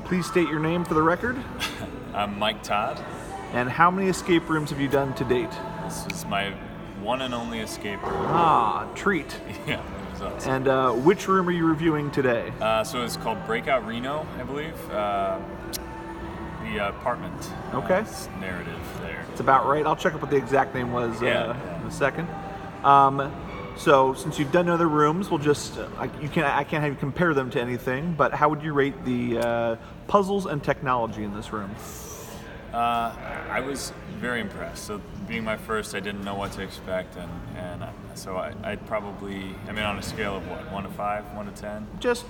Please state your name for the record. I'm Mike Todd. And how many escape rooms have you done to date? This is my one and only escape room. Ah, treat. Yeah, it was awesome. And which room are you reviewing today? So it's called Breakthrough Reno, I believe. The apartment narrative there. It's about right. I'll check up what the exact name was in a second. So since you've done other rooms, we'll just I can't have you compare them to anything. But how would you rate the puzzles and technology in this room? I was very impressed. So being my first, I didn't know what to expect, and so I'd probably, on a scale of what, 1 to 5, 1 to 10? Just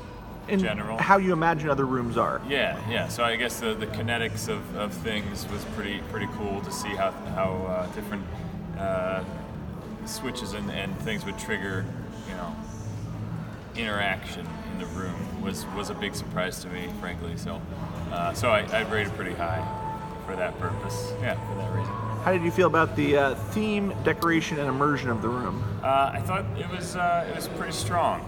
in general, how you imagine other rooms are. Yeah. So I guess the kinetics of things was pretty cool to see how different switches and things would trigger, interaction in the room was a big surprise to me, frankly. So I'd rate it pretty high for that purpose. Yeah, for that reason. How did you feel about the theme, decoration, and immersion of the room? I thought it was pretty strong.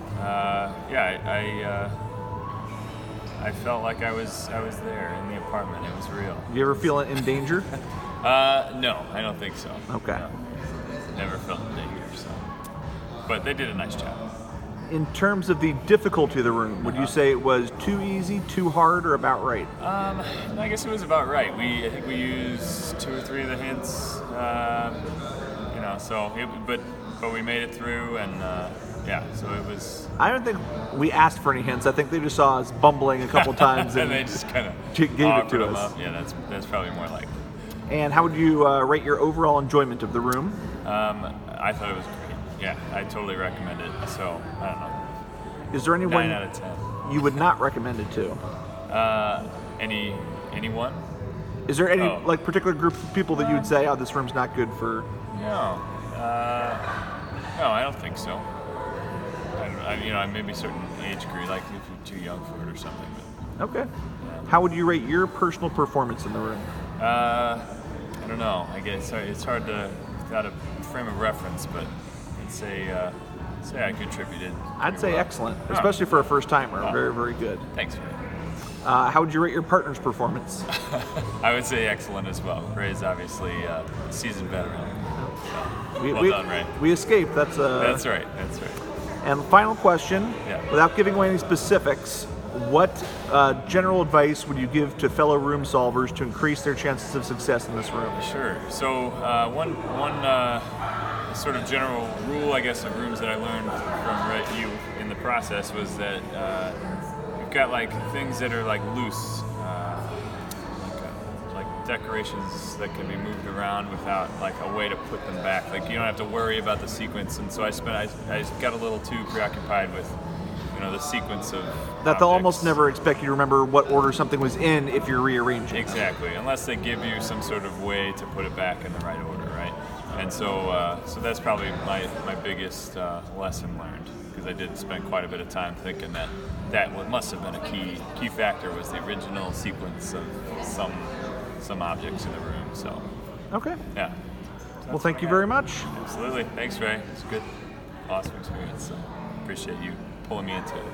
I felt like I was there in the apartment. It was real. You ever feel in danger? No, I don't think so. Okay. No. Never felt in danger. So, but they did a nice job. In terms of the difficulty of the room, would you say it was too easy, too hard, or about right? I guess it was about right. I think we used 2 or 3 of the hints. But we made it through, and so it was. I don't think we asked for any hints. I think they just saw us bumbling a couple times, and they just kind of gave it to us. Up. Yeah, that's probably more likely. And how would you rate your overall enjoyment of the room? I thought it was great. Yeah, I totally recommend it. So, I don't know. Is there anyone 9 out of 10 you would not recommend it to? Anyone? Is there any particular group of people that you would say, this room's not good for? No. No, I don't think so. Maybe a certain age group, like if you're too young for it or something. But, okay. How would you rate your personal performance in the room? I don't know. I guess it's hard to without a frame of reference, but I'd say I contributed. I'd say excellent, especially for a first timer. Very, very good. Thanks, Ray. How would you rate your partner's performance? I would say excellent as well. Ray's obviously a seasoned veteran. Well done, Ray. We escaped. That's right. And final question, without giving away any specifics, what general advice would you give to fellow room solvers to increase their chances of success in this room? Sure. So one sort of general rule, I guess, of rooms that I learned from you in the process was that you've got like things that are like loose, like decorations that can be moved around without like a way to put them back. Like you don't have to worry about the sequence. And so I got a little too preoccupied with the sequence of that they'll almost never expect you to remember what order something was in if you're rearranging. Exactly, unless they give you some sort of way to put it back in the right order, right? And so that's probably my biggest lesson learned, because I did spend quite a bit of time thinking that what must have been a key factor was the original sequence of some objects in the room. So okay, yeah. Well, thank you very much. Absolutely, thanks, Ray. It's a good, awesome experience. So appreciate you pulling me into it.